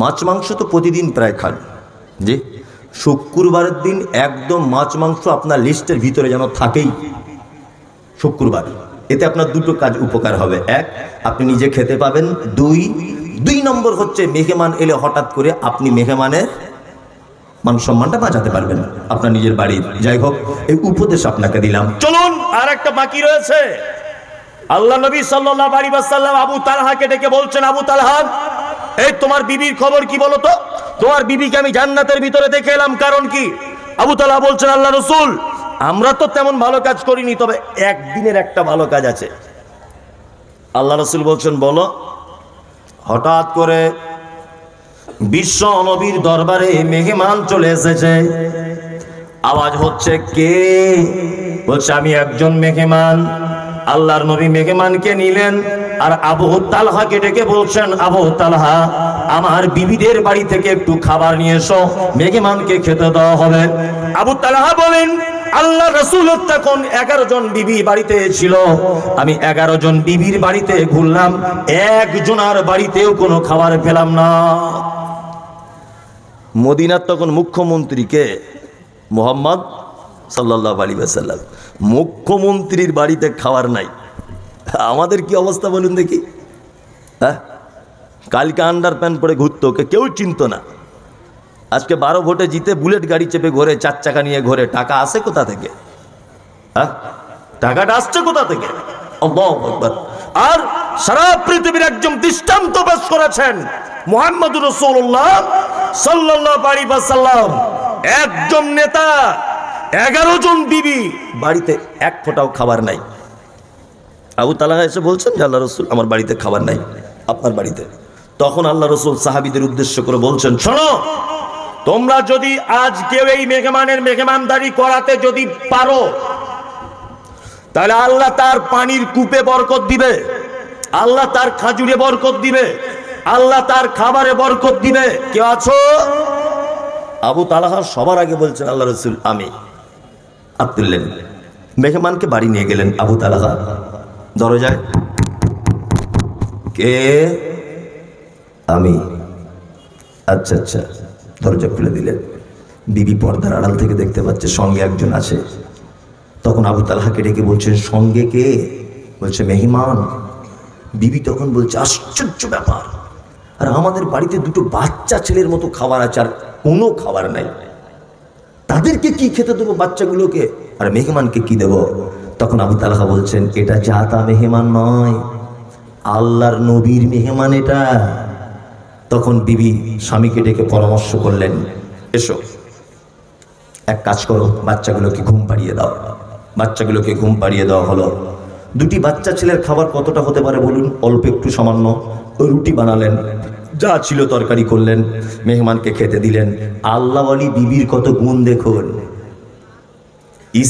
মাছ মাংস তো প্রতিদিন প্রায় খান, জি। শুক্রবারের দিন একদম মাছ মাংস আপনার লিস্টের ভিতরে যেন থাকেই শুক্রবার। এতে আপনার দুটো কাজ উপকার হবে। এক, আপনি নিজে খেতে পাবেন। দুই নম্বর হচ্ছে মেহমান এলে হঠাৎ করে আপনি মেহমানের মান সম্মানটা বাঁচাতে পারবেন আপনার নিজের বাড়ির। যাই হোক, এই উপদেশ আপনাকে দিলাম। চলুন, আর একটা বাকি রয়েছে। আল্লাহ নবী সাল্লাল্লাহু আলাইহি ওয়াসাল্লাম আবু তালহাকে ডেকে বলছেন, আবু তালহা, এই তোমার বিবির খবর কি বলো তো? তোমার বিবিকে আমি জান্নাতের ভিতরে দেখে এলাম, কারণ কি? আবু তালহা বলছেন, আল্লাহ রাসূল, আমরা তো তেমন ভালো কাজ করিনি, তবে একদিনের একটা ভালো কাজ আছে। আল্লাহ রাসূল বলছেন, বলো। হঠাৎ করে বিশ্ব নবীর দরবারে মেহমান চলে এসেছে। আওয়াজ হচ্ছে, কে? বলছে, আমি একজন মেহমান। আল্লাহর নবী মেহমানকে নিলেন আর আবু তালহাকে ডেকে বলছেন, আবু তালহা, আমার বিবিদের বাড়ি থেকে একটু খাবার নিয়ে এসো, মেহমানকে খেতে দেওয়া হবে। আবু তালহা বলেন, আল্লাহ রাসূল তখন 11 জন বিবি বাড়িতে ছিল। আমি 11 জন বিবির বাড়িতে ঘুরলাম, একজনের বাড়িতেও কোনো খাবার পেলাম না। মদিনার তখন মুখ্যমন্ত্রীকে মুহাম্মদ সাল্লাল্লাহু আলাইহি ওয়াসাল্লাম, মুখ্যমন্ত্রীর বাড়িতে খাবার নাই। আমাদের কি অবস্থা বলুন দেখি? হ্যাঁ, কালকে আন্ডার প্যান্ট পরে ঘুরতো, ওকে কেউ চিনত না। আজকে 12 ভোটে জিতে বুলেট গাড়ি চেপে ঘোরে, 4 চাকা নিয়ে ঘোরে। টাকা আসে কোথা থেকে? হ্যাঁ, টাকাটা আসছে কোথা থেকে? আল্লাহু আকবার। আর সারা পৃথিবীর একজন দৃষ্টান্ত পেশ করেছেন মুহাম্মদুর রাসূলুল্লাহ সাল্লাল্লাহু আলাইহি ওয়াসাল্লাম। একজন নেতা, 11 জন বিবি বাড়িতে এক ফোঁটাও খাবার নাই। আবু তালহা এসে বলছেন যে আল্লাহ রাসূল, আমার বাড়িতে খাবার নাই, আপনার বাড়িতে। তখন আল্লাহ রাসূল সাহাবীদের উদ্দেশ্য করে বলছেন, শোনো, তোমরা যদি আজ কেউ এই মেহমানের মেহমানদারি করাতে যদি পারো, তাহলে আল্লাহ তার পানির কূপে বরকত দিবে, আল্লাহ তার খাজুরে বরকত দিবে, আল্লাহ তার খাবারে বরকত দিবে। কেউ আছো? আবু তালহা সবার আগে বলছেন, আল্লাহ রাসূল, আমি। আব্দুল্লাহ মেহমানকে বাড়ি নিয়ে গেলেন। আবু তালহা দরজায়, কে? আমি। আচ্ছা আচ্ছা, দরজা খুলে দিলেন। বিবি পর্দার আড়াল থেকে দেখতে পাচ্ছে সঙ্গে একজন আছে। তখন আবু তালহাকে ডেকে বলছেন, সঙ্গে কে? বলছে, মেহমান। বিবি তখন বলছে, আশ্চর্য ব্যাপার, আর আমাদের বাড়িতে দুটো বাচ্চা ছেলের মতো খাবার আছে, আর কোনো খাবার নাই। তাদেরকে কি খেতে দেবো বাচ্চাগুলোকে, আর মেহমানকে কি দেব? তখন আবু তালহা বলছেন, এটা জাতা মেহমান নয়, আল্লাহর নবীর মেহমান এটা। তখন বিবি স্বামীকে ডেকে পরামর্শ করলেন, এসো, এক কাজ করো, বাচ্চাগুলোকে ঘুম পাড়িয়ে দাও। বাচ্চাগুলোকে ঘুম পাড়িয়ে দেওয়া হলো। দুটি বাচ্চা ছেলের খাবার কতটা হতে পারে বলুন? অল্প একটু, সামান্য। ওই রুটি বানালেন, যা ছিল তরকারি করলেন, মেহমানকে খেতে দিলেন। আল্লাহ ওয়ালি বিবির কত গুণ দেখুন।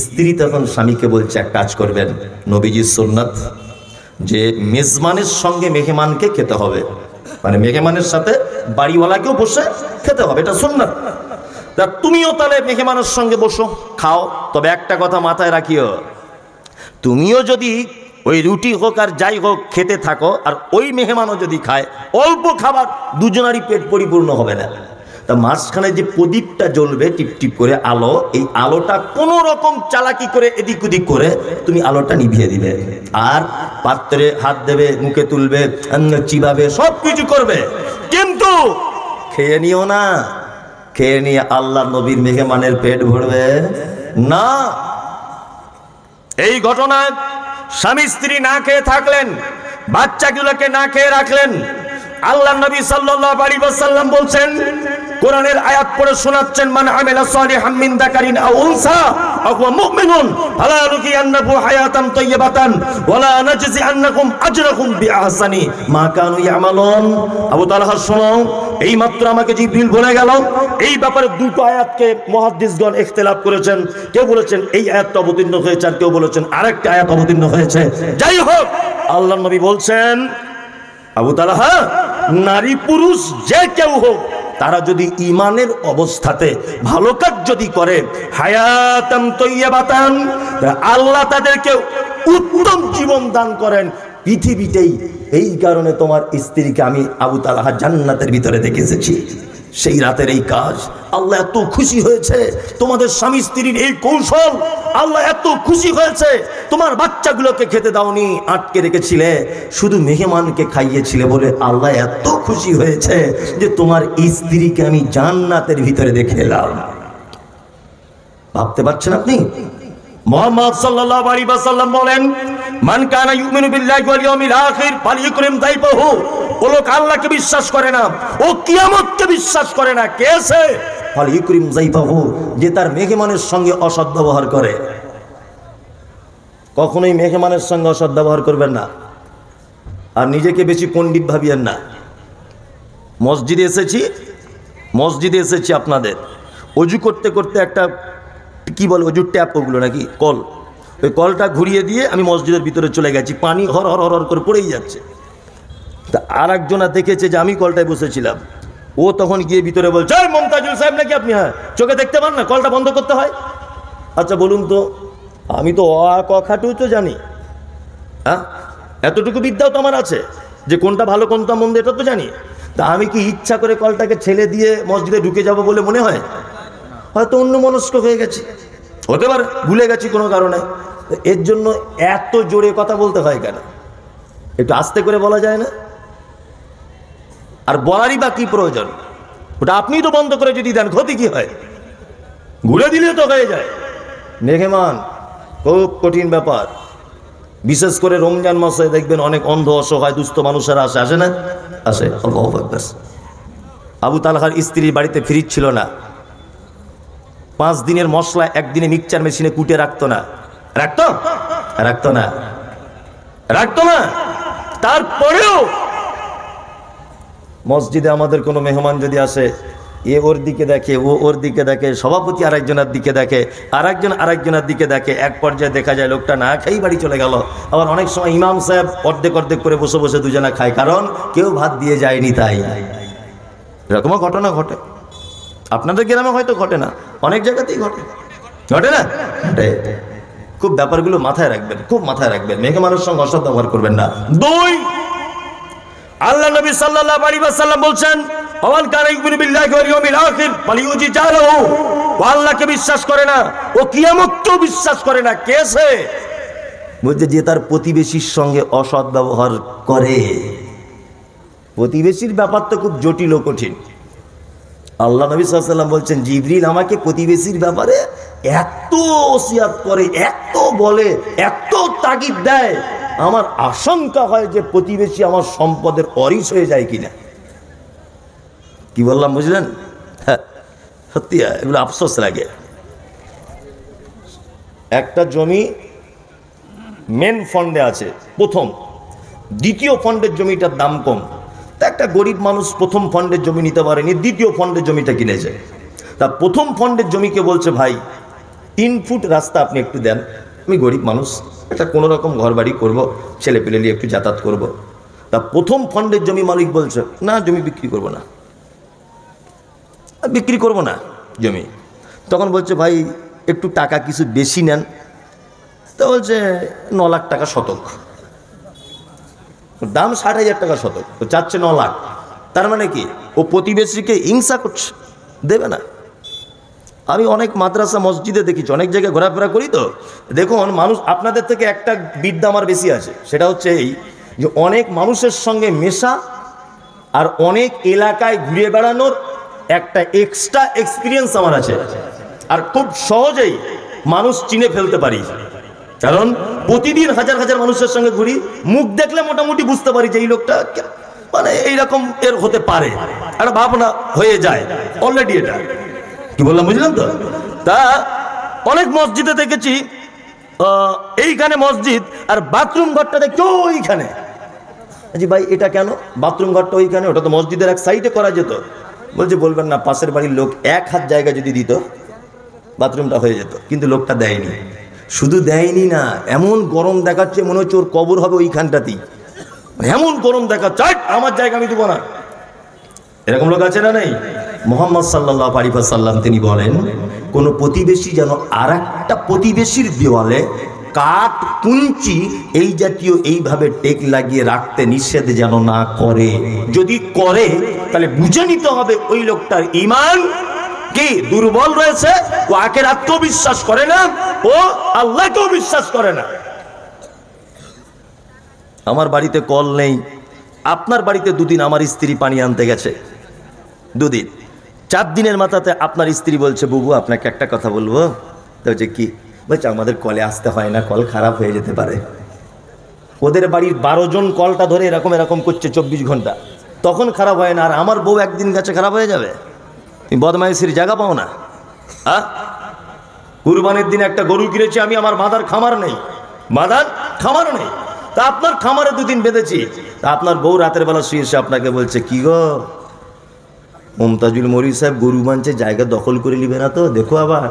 স্ত্রী তখন স্বামীকে বলছে, এক কাজ করবেন, নবীজির সুন্নাত যে মেজবানের সঙ্গে মেহমানকে খেতে হবে, মানে মেহমানের সাথে বাড়িওয়ালাকেও বসে খেতে হবে, এটা সুন্নাত। তা তুমিও তাহলে মেহমানের সঙ্গে বসো, খাও। তবে একটা কথা মাথায় রাখিও, তুমিও যদি ওই রুটি হোক আর যাই হোক খেতে থাকো, আর ওই মেহমানও যদি খায়, অল্প খাবার, দুজনারই পেট পরিপূর্ণ হবে না। তা মাঝখানে যে প্রদীপটা জ্বলবে টিপটিপ করে আলো, এই আলোটা কোনো রকম চালাকি করে এদিক ওদিক করে তুমি আলোটা নিভিয়ে দিবে, আর পাত্রে হাত দেবে, মুখে তুলবে, চিবাবে, সব কিছু করবে, কিন্তু খেয়ে নিও না। খেয়ে নিয়ে আল্লাহ নবীর মেহমানের পেট ভরবে না। এই ঘটনায় স্বামী স্ত্রী না খেয়ে থাকলেন, বাচ্চাগুলোকে না খেয়ে রাখলেন। আল্লাহ নবী সাল্লাল্লাহু আলাইহি ওয়াসাল্লাম বলছেন, কোরআনের আয়াত পড়ে শোনাচ্ছেন, মান আমিলা সালিহাম মিন যাকারিন আও উনসা আও হুয়া মুমিনুন ফালা নুকিয়ান্নাহু হায়াতান তাইয়্যিবাতান ওয়ালা নাজজিআন্নাকুম আজরাকুম বিআহসানি মা কানু ইয়ামালুন। আবু তালহা, শোনো, এই মাত্র আমাকে জিবরিল বলে গেল। এই ব্যাপারে দুটো আয়াতকে মুহাদ্দিসগণ ইখতিলাফ করেছেন। কেউ বলেছেন এই আয়াতটা অবতীর্ণ হয়েছে, আর কেউ বলেছেন আরেকটা আয়াত অবতীর্ণ হয়েছে। যাই হোক, আল্লাহর নবী বলছেন, আবু তালহা, নারী পুরুষ যে কেউ হোক, তারা যদি ইমানের অবস্থাতে ভালো কাজ যদি করে, হায়াতান তাইয়্যিবাতান, আল্লাহ তাদেরকে উত্তম জীবন দান করেন, পৃথিবীতেই। এই কারণে তোমার স্ত্রীকে আমি আবু তালহা জান্নাতের ভিতরে দেখে এসেছি। সেই রাতের এই কাজ আল্লাহ এত খুশি হয়েছে, তোমাদের স্বামী স্ত্রীর এই কৌশল আল্লাহ এত খুশি হয়েছে। তোমার বাচ্চাগুলোকে খেতে দাওনি, আটকে রেখেছিলে, শুধু মেহমানকে খাইয়েছিলে বলে আল্লাহ এত খুশি হয়েছে যে তোমার স্ত্রীকে আমি জান্নাতের ভিতরে দেখে এলাম। ভাবতে পারছেন আপনি? মুহাম্মদ সাল্লাল্লাহু আলাইহি ওয়াসাল্লাম বলেন, মান কানা ইউমিনু বিল্লাহি ওয়াল ইয়াউমিল আখির ফালইকরিম দাইফাহু। ও লোক আল্লাহকে বিশ্বাস করে না, ও কিয়ামতকে বিশ্বাস করে না, কে সে? ফালইকরিম দাইফাহু, যে তার মেহমানের সঙ্গে অসৎ ব্যবহার করে। কখনোই মেহমানের সঙ্গে অসৎ ব্যবহার করবেন না, আর নিজেকে বেশি পণ্ডিত ভাবিয়েন না। মসজিদে এসেছি আপনাদের, অজু করতে করতে একটা কি বলে অজুর ট্যাপ, ওগুলো নাকি কল, ওই কলটা ঘুরিয়ে দিয়ে আমি মসজিদের ভিতরে চলে গেছি, পানি হর হর হর করে পড়েই যাচ্ছে। তা আর একজনা দেখেছে যে আমি কলটায় বসেছিলাম, ও তখন গিয়ে ভিতরে বলছে, মমতাজুল সাহেব নাকি আপনি? হ্যাঁ, চোখে দেখতে পান না কলটা বন্ধ করতে হয়? আচ্ছা বলুন তো, আমি তো ক খাটুই তো জানি, হ্যাঁ এতটুকু বিদ্যাও তো আমার আছে যে কোনটা ভালো কোনটা মন্দ এটা তো জানি। তা আমি কি ইচ্ছা করে কলটাকে ছেড়ে দিয়ে মসজিদে ঢুকে যাব বলে মনে হয়? হয়তো অন্য মনস্ক হয়ে গেছি, হতে পারে ভুলে গেছি কোনো কারণে। এর জন্য এত জোরে কথা বলতে হয় কেন? একটু আস্তে করে বলা যায় না? আর বলারই বা কি প্রয়োজন? ওটা আপনি তো বন্ধ করে যদি দেন, ক্ষতি কি হয়? ঘুরে দিলে তো হয়ে যায়। মেহমান খুব কঠিন ব্যাপার, বিশেষ করে রমজান মাসে দেখবেন অনেক অন্ধ অসহায় দুস্থ মানুষেরা আসে না? আসে। আবু তালহার স্ত্রীর বাড়িতে ফ্রিজ ছিল না, 5 দিনের মশলা একদিনে মিক্সচার মেশিনে কুটে রাখতো না। তারপরেও মসজিদে আমাদের কোনো মেহমান যদি আসে, এ ওর দিকে দেখে, ও ওর দিকে দেখে, সভাপতি আরেকজনের দিকে দেখে, আরেকজনের দিকে দেখে, এক পর্যায়ে দেখা যায় লোকটা না খেয়েই বাড়ি চলে গেল। আবার অনেক সময় ইমাম সাহেব অর্ধেক করে বসে বসে দুজনা খায়, কারণ কেউ ভাত দিয়ে যায়নি তাই। এরকমও ঘটনা ঘটে, আপনাদের গ্রামে হয়তো ঘটে না, অনেক জায়গাতেই ঘটে না? খুব ব্যাপারগুলো মাথায় রাখবেন, খুব মাথায় রাখবেন। মেহমানের সঙ্গে অসৎ ব্যবহার করবেন না। 2, আল্লাহ নবী সাল্লাল্লাহু আলাইহি ওয়াসাল্লাম বলছেন, ওয়ান কানা ইউমিনু বিল্লাহি ওয়াল ইয়াউমিল আখির ফালইউজি জারাহু। ও আল্লাহকে বিশ্বাস করে না, ও কিয়ামতকেও বিশ্বাস করে না, কে সে? বলছে যে তার প্রতিবেশীর সঙ্গে অসৎ ব্যবহার করে। প্রতিবেশীর ব্যাপার তো খুব জটিল ও কঠিন। আল্লাহ নবী সাল্লাল্লাহু আলাইহি ওয়াসাল্লাম বলছেন, জিবরিল আমাকে প্রতিবেশীর ব্যাপারে এত ওসিয়াত করে, এত বলে, এত তাগিদ দেয়, আমার আশঙ্কা হয় যে প্রতিবেশী আমার সম্পদের অরিস হয়ে যায় কিনা। কি বললাম বুঝলেন? হ্যাঁ, সত্যি এগুলো আফসোস লাগে। একটা জমি মেন ফান্ডে আছে প্রথম, দ্বিতীয় ফান্ডের জমিটার দাম কম। তা একটা গরিব মানুষ প্রথম ফান্ডের জমি নিতে পারেনি, দ্বিতীয় ফান্ডের জমিটা কিনেছে। তা প্রথম ফান্ডের জমিকে বলছে, ভাই 3 ফুট রাস্তা আপনি একটু দেন, আমি গরিব মানুষ, একটা কোনো রকম ঘর বাড়ি করবো, ছেলে পেলে নিয়ে একটু যাতায়াত করব। তা প্রথম ফান্ডের জমি মালিক বলছে, না জমি বিক্রি করব না জমি। তখন বলছে, ভাই একটু টাকা কিছু বেশি নেন। তা বলছে 9 লাখ টাকা শতক, দাম 60,000 টাকা শতক, তো চাচ্ছে 9 লাখ। তার মানে কি ও প্রতিবেশীকে হিংসা করছে, দেবে না। আমি অনেক মাদ্রাসা মসজিদে দেখেছি, অনেক জায়গায় ঘোরাফেরা করি, তো দেখুন মানুষ আপনাদের থেকে একটা বিদ্যা আমার বেশি আছে, সেটা হচ্ছে এই যে অনেক মানুষের সঙ্গে মেশা আর অনেক এলাকায় ঘুরে বেড়ানোর একটা এক্সট্রা এক্সপিরিয়েন্স আমার আছে। আর খুব সহজেই মানুষ চিনে ফেলতে পারি, কারণ প্রতিদিন হাজার হাজার মানুষের সঙ্গে ঘুরি, মুখ দেখলে মোটামুটি বুঝতে পারি যে এই লোকটা মানে এইরকম এর হতে পারে, একটা ভাবনা হয়ে যায় অলরেডি। এটা কি বললাম বুঝলেন তো? তা অনেক মসজিদে দেখেছি এইখানে মসজিদ আর বাথরুম ঘরটা দেখছো ওইখানে। জি ভাই এটা কেন বাথরুম ঘরটা ওইখানে? ওটা তো মসজিদের এক সাইডে করা যেত। বলছে বলবেন না, পাশের বাড়ির লোক 1 হাত জায়গা যদি দিত বাথরুমটা হয়ে যেত, কিন্তু লোকটা দেয়নি। শুধু দেয়নি না, এমন গরম দেখাচ্ছে মনে হচ্ছে ওর কবর হবে ওইখানটাতেই, এমন গরম দেখাচ্ছে, আমার জায়গা আমি দেবো না। এরকম লোক আছে না নেই? মুহাম্মদ সাল্লাল্লাহু আলাইহি ওয়াসাল্লাম তিনি বলেন, কোন প্রতিবেশী যেন আরেকটা প্রতিবেশীর দেওয়ালে কাঠ কুঞ্চি এই জাতীয় এইভাবে টেক লাগিয়ে রাখতে নিষেধ যেন না করে। যদি করে তাহলে বুঝে নিতে হবে ওই লোকটার ঈমান কি দুর্বল রয়েছে, ও আখিরাতকেও বিশ্বাস করে না, ও আল্লাহকেও বিশ্বাস করে না। আমার বাড়িতে কল নেই, আপনার বাড়িতে দুদিন আমার স্ত্রী পানি আনতে গেছে, দুদিন, 4 দিনের মাথাতে আপনার স্ত্রী বলছে বুবু আপনাকে একটা কথা বলবো। তো বলছে কি? বলছে আমাদের কলে আসতে হয় না, কল খারাপ হয়ে যেতে পারে। ওদের বাড়ির 12 জন কলটা ধরে এরকম এরকম করছে 24 ঘন্টা, তখন খারাপ হয় না। আর আমার বউ একদিন গেছে খারাপ হয়ে যাবে? তুমি বদমাইশির জায়গা পাও না। হ্যাঁ, কুরবানির দিন একটা গরু কিনেছি আমি, আমার মাদার খামার নেই, মাদার খামার নেই। তা আপনার খামারে 2 দিন বেঁধেছি, তা আপনার বউ রাতের বেলা শুয়ে এসে আপনাকে বলছে কি গো মুমতাজুল মরি সাহেব গরু মানছে, জায়গা দখল করে নিবে না তো? দেখো আবার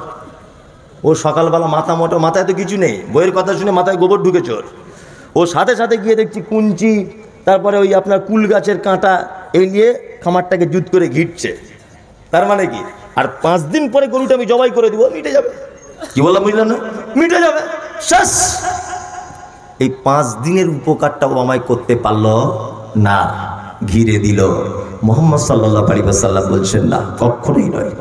ও সকালবেলা মাথা মোটা, মাথায় তো কিছু নেই, বইয়ের কথা শুনে মাথায় গোবর ঢুকে চোর। ও সাথে সাথে গিয়ে দেখছি কুঞ্চি, তারপরে ওই আপনার কুল গাছের কাঁটা এই নিয়ে খামারটাকে জুত করে ঘিরছে। তার মানে কি? আর 5 দিন পরে গরুটা আমি জবাই করে দিব, মিটে যাবে। কি বললাম বুঝলাম না? মিটে যাবে, শেষ। এই 5 দিনের উপকারটা ও আমায় করতে পারলো না, ঘিরে দিল। মুহাম্মদ সাল্লাল্লাহু আলাইহি ওয়াসাল্লাম বলছেন না, কখনোই নয়।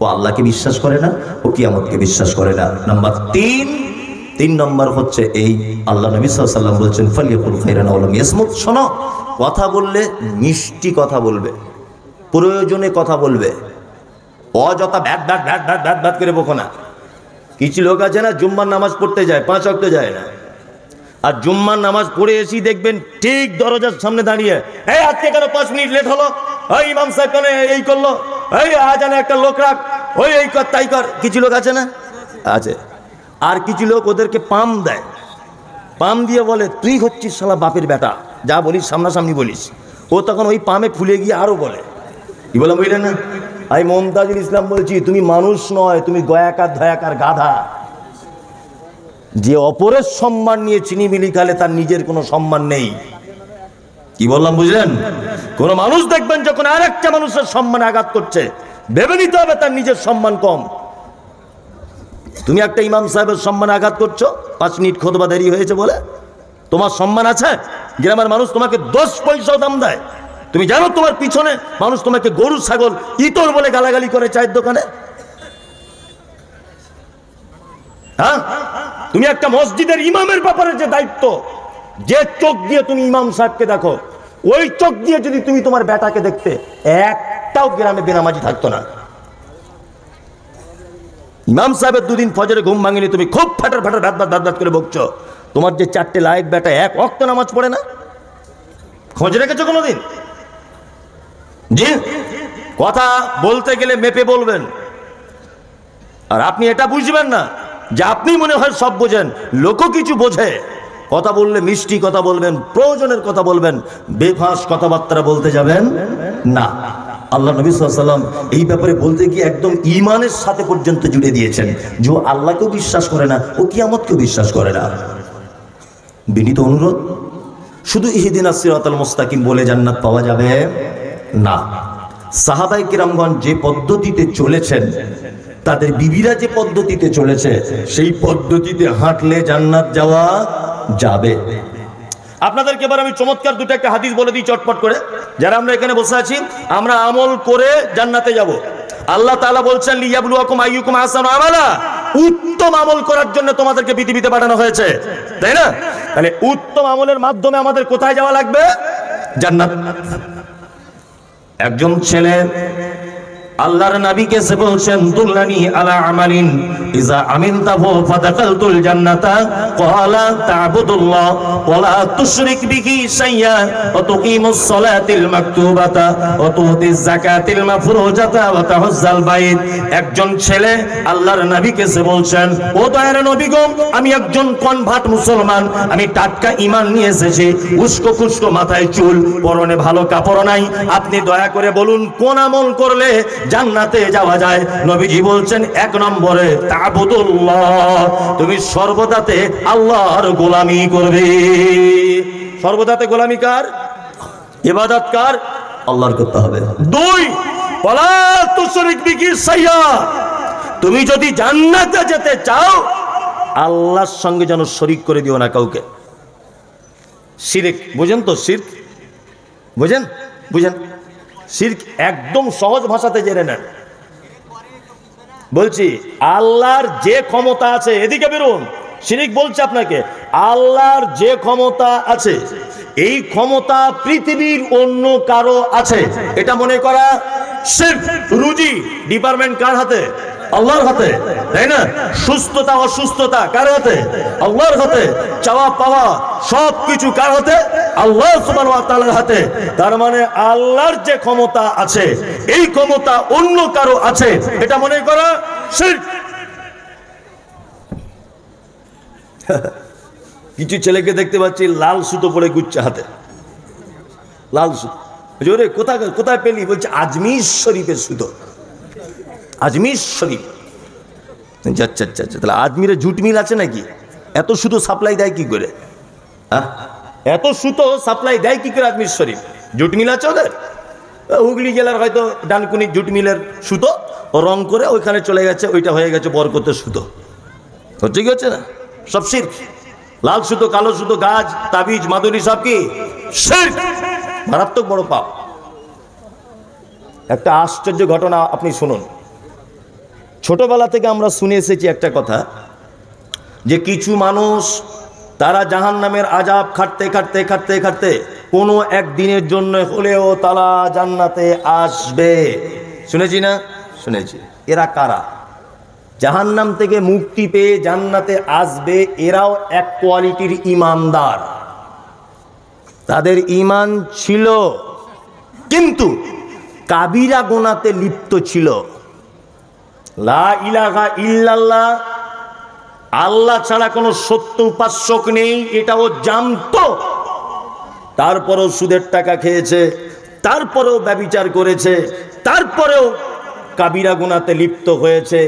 ও আল্লাহকে বিশ্বাস করে না, ও কিয়ামতকে বিশ্বাস করে না। নাম্বার 3 নম্বর হচ্ছে এই, আল্লাহ নবী সাল্লাল্লাহু আলাইহি ওয়াসাল্লাম বলছেন ফালিয়াকুল খাইরান আও লাম ইয়াসমুত। শোনো, কথা বললে মিষ্টি কথা বলবে, প্রয়োজনে কথা বলবে, অযথা VAT VAT VAT VAT VAT VAT করে বকো না। কিছু লোক আছে না জুম্মার নামাজ পড়তে যায়, 5 ওয়াক্ত যায় না, আর জুম্মার নামাজ পড়ে এসেই দেখবেন ঠিক দরজার সামনে দাঁড়িয়ে, এই আজকে কেন 5 মিনিট লেট হলো, ওই ইমাম সাহেব কেন এই করলো, এই আজানে একটা লোক রাখ, ওই এই কর তাই কর। কিছু লোক আছে না? আছে। আর কিছু লোক ওদেরকে পাম দেয়, পাম দিয়ে বলে তুই হচ্ছিস শালা বাপের বেটা, যা বলিস সামনাসামনি বলিস। ও তখন ওই পামে ফুলে গিয়ে আরো বলে, কি বলে বুঝলেন না? আমি মুমতাজুল ইসলাম বলছি, তুমি মানুষ নয়, তুমি গয়াকার ধয়াকার গাধা। যে অপরের সম্মান নিয়ে চিনিমিনি খালে তার নিজের কোনো সম্মান নেই। কি বললাম বুঝলেন? কোন মানুষ দেখবেন যখন আরেকটা মানুষের সম্মানে আঘাত করছে, ভেবে নিতে হবে তার নিজের সম্মান কম। তুমি একটা ইমাম সাহেবের সম্মানে আঘাত করছো 5 মিনিট খুতবা দেরি হয়েছে বলে, তোমার সম্মান আছে? গ্রামের মানুষ তোমাকে 10 পয়সাও দাম দেয়। তুমি জানো তোমার পিছনে মানুষ তোমাকে গরু ছাগল ইতর বলে গালাগালি করে চায়ের দোকানে? হ্যাঁ, তুমি একটা মসজিদের ইমামের ব্যাপারে যে দায়িত্ব, যে চোখ দিয়ে তুমি ইমাম সাহেবকে দেখো, ওই চোখ দিয়ে যদি তুমি তোমার বেটাকে দেখতে, একটাও গ্রামে বেনামাজি থাকতো না। ইমাম সাহেবের 2 দিন ফজরে ঘুম ভাঙেনি, তুমি খুব ফাটার ফাটার ভাত করে বকছো। তোমার যে 4টে লায়েক বেটা 1 ওয়াক্ত নামাজ পড়ে না, খোঁজ রেখেছো কোনোদিন? জি, কথা বলতে গেলে মেপে বলবেন। আর আপনি এটা বুঝবেন না যে আপনি মনে হয় সব বোঝেন, লোকও কিছু বোঝে। কথা বললে মিষ্টি কথা বলবেন, প্রয়োজনের কথা বলবেন, বেফাঁস কথাবার্তা বলতে যাবেন না। আল্লাহ নবী সাল্লাল্লাহু আলাইহি ওয়াসাল্লাম এই ব্যাপারে বলতে গিয়ে একদম ঈমানের সাথে পর্যন্ত জুড়ে দিয়েছেন, যে আল্লাহকেও বিশ্বাস করে না, ও কিয়ামতকেও বিশ্বাস করে না। বিনীত অনুরোধ, শুধু ইহদিনাস সিরাতাল মুস্তাকিম বলে জান্নাত পাওয়া যাবে না। সাহাবায়ে কিরামগণ যে পদ্ধতিতে চলেছেন, তাদের বিবিরা যে পদ্ধতিতে চলেছে, সেই পদ্ধতিতে হাঁটলে জান্নাত যাওয়া যাবে। আপনাদেরকে এবার আমি চমৎকার 2টা একটা হাদিস বলে দিই চটপট করে, যারা আমরা এখানে বসে আছি, আমরা আমল করে জান্নাতে যাব। আল্লাহ তাআলা বলছেন লিয়াবলুয়াকুম আইয়ুকুম আহসানু আমালা, উত্তম আমল করার জন্য তোমাদেরকে পৃথিবীতে পাঠানো হয়েছে, তাই না? তাহলে উত্তম আমলের মাধ্যমে আমাদের কোথায় যাওয়া লাগবে? জান্নাত। একজন ছেলে আল্লাহর নবীকে এসে বলছেন দুল্লানি আলা আমালিন ইজা আমিলতাহু ফাদাখালতুল জান্নাতা ক্বালা তা'বুদুল্লাহ ওয়া লা তুশরিক বিহি শাইয়্যা ওয়া তুকিমুস সালাতিল মাকতুবাতা ওয়া তুতিজ যাকাতিল মাফরুজাতা ওয়া তাহুজ্জাল বাইত। একজন ছেলে আল্লাহর নবীকে এসে বলছেন, ও দয়ার নবী গো, আমি একজন কনভার্ট মুসলমান, আমি টাটকা ঈমান নিয়ে এসেছি, উস্কো খুস্কো মাথায় চুল, পরনে ভালো কাপড় নাই, আপনি দয়া করে বলুন কোন আমল করলে জান্নাতে যাওয়া যায়? নবীজি বলছেন 1 নম্বরে তা'বুদুল্লাহ, তুমি সর্বদাতে আল্লাহর গোলামি করবে। সর্বদাতে গোলামি কার? ইবাদত কার? আল্লাহর করতে হবে। 2 ওয়ালা তুশরিক বিহি শাইয়্যা, তুমি যদি জান্নাতে যেতে চাও আল্লাহর সঙ্গে যেন শরিক করে দিও না কাউকে। শিরক বুঝেন তো? শিরক বুঝেন? বুঝেন শিরক একদম সহজ ভাষাতে জেনে নেন। বলছি আল্লাহর যে ক্ষমতা আছে, এদিকে বেরোন, শিরক বলছে আপনাকে, আল্লাহর যে ক্ষমতা আছে এই ক্ষমতা পৃথিবীর অন্য কারো আছে, এটা মনে করা শিরক। রুজি ডিপার্টমেন্ট কার হাতে? আল্লাহর হাতে, তাই না? সুস্থতা অসুস্থতা কার হাতে? আল্লাহর হাতে। চাওয়া পাওয়া সবকিছু কার হাতে? আল্লাহ সুবহানাহু ওয়া তাআলার হাতে। তার মানে আল্লাহর যে ক্ষমতা আছে এই ক্ষমতা অন্য কারো আছে, এটা মনে করা শিরক। কিছু ছেলেকে দেখতে পাচ্ছি লাল সুতো পরে ঘুরছে হাতে, লাল সুতো। জোরে কোথায় কোথায় পেলি? বলছে আজমির শরীফের সুতো, আজমির শরীফ। আচ্ছা আচ্ছা আচ্ছা, তাহলে আজমিরে জুট মিল আছে নাকি? এত সুতো সাপ্লাই দেয় কি করে? হ্যাঁ, এত সুতো সাপ্লাই দেয় কি করে আজমির শরীফ? জুট মিল আছে ওদের? হুগলি জেলার হয়তো ডানকুনি জুট মিলের সুতো রং করে ওইখানে চলে গেছে, ওইটা হয়ে গেছে বরকতের সুতো। হচ্ছে কি হচ্ছে না? সব শিরক। লাল সুতো, কালো সুতো, গাছ, তাবিজ, মাদুরি সব কি শিরক, মারাত্মক বড় পাপ। একটা আশ্চর্য ঘটনা আপনি শুনুন। ছোটবেলা থেকে আমরা শুনে এসেছি একটা কথা, যে কিছু মানুষ তারা জাহান্নামের আযাব খাটতে খাটতে খাটতে খাটতে কোনো একদিনের জন্য হলেও তারা জান্নাতে আসবে। শুনেছি না? শুনেছি। এরা কারা? জাহান্নাম থেকে মুক্তি পেয়ে জান্নাতে আসবে, এরাও এক কোয়ালিটির ঈমানদার। তাদের ঈমান ছিল কিন্তু কাবিরা গুনাহতে লিপ্ত ছিল। লা ইলাহা ইল্লাল্লাহ, আল্লাহ ছাড়া কোনো সত্য উপাস্যক নেই, এটাও জানতো। তারপরেও সুদের টাকা খেয়েছে, তারপরেও ব্যভিচার করেছে, তারপরেও কাবিরা গুনাহতে লিপ্ত হয়েছে।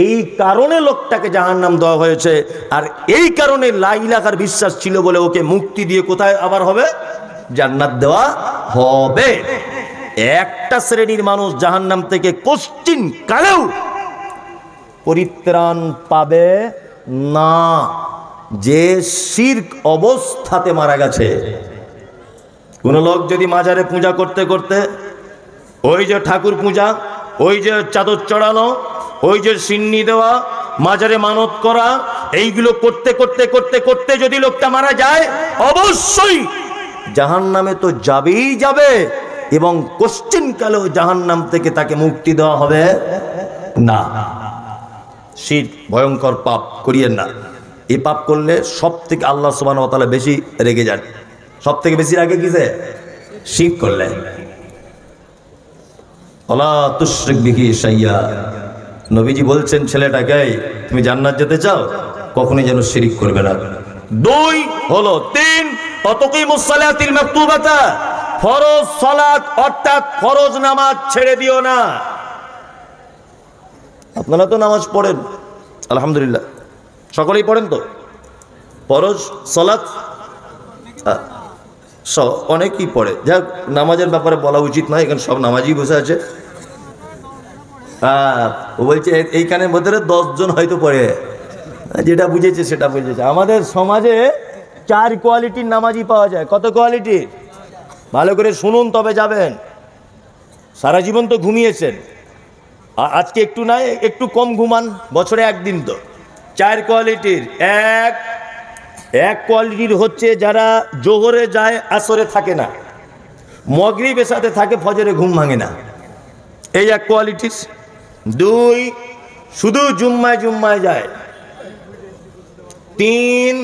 এই কারণে লোকটাকে জাহান্নাম দেওয়া হয়েছে। আর এই কারণে লা ইলাহার বিশ্বাস ছিল বলে ওকে মুক্তি দিয়ে কোথায় আবার হবে? জান্নাত দেওয়া হবে। একটা শ্রেণীর মানুষ জাহান্নাম থেকে কোশ্চিন কালেও পরিত্রাণ পাবে না, যে শিরক অবস্থাতে মারা গেছে। কোন লোক যদি মাজারে পূজা করতে করতে, ওই যে ঠাকুর পূজা, ওই যে চাদর চড়ানো, ওই যে সিন্নি দেওয়া, মাজারে মানত করা, এইগুলো করতে করতে করতে করতে যদি লোকটা মারা যায়, অবশ্যই জাহান্নামে তো যাবেই যাবে, এবং কোশ্চিন কালেও জাহান্নাম থেকে তাকে মুক্তি দেওয়া হবে না। শিরক ভয়ঙ্কর পাপ, করিয়েন না। এই পাপ করলে সব থেকে আল্লাহ সুবহানাহু ওয়া তাআলা বেশি রেগে যান। সব থেকে বেশি রাগে কিসে? শিরক করলে। ওয়ালা তুশরিক বিহি শাইয়া। নবীজি বলছেন ছেলেটাকে, তুমি জান্নাত যেতে চাও, কখনোই যেন শিরক করবে না। দুই হলো, তিন অতকিমুস সালাতিল মাকতুবাতা, ফরজ সালাত অর্থাৎ ফরজ নামাজ ছেড়ে দিও না। আপনারা তো নামাজ পড়েন আলহামদুলিল্লাহ, সকলেই পড়েন তো ফরজ সালাত? অনেকেই পড়ে। যাক, নামাজের ব্যাপারে বলা উচিত নয়, এখানে সব নামাজই বসে আছে। ও বলছে এইখানের মধ্যে 10 জন হয়তো পড়ে, যেটা বুঝেছে সেটা বুঝেছে। আমাদের সমাজে 4 কোয়ালিটির নামাজি পাওয়া যায়। কত কোয়ালিটি? ভালো করে শুনুন তবে যাবেন। সারা জীবন তো ঘুমিয়েছেন, আজকে একটু নাই একটু কম ঘুমান, বছরে একদিন তো। 4 কোয়ালিটির। এক কোয়ালিটির হচ্ছে যারা জোহরে যায় আসরে থাকে না, মাগরিবের সাথে থাকে, ফজরে ঘুম ভাঙে না, এই এক কোয়ালিটির। 2 শুধু জুম্মায় জুম্মায় যায়। 3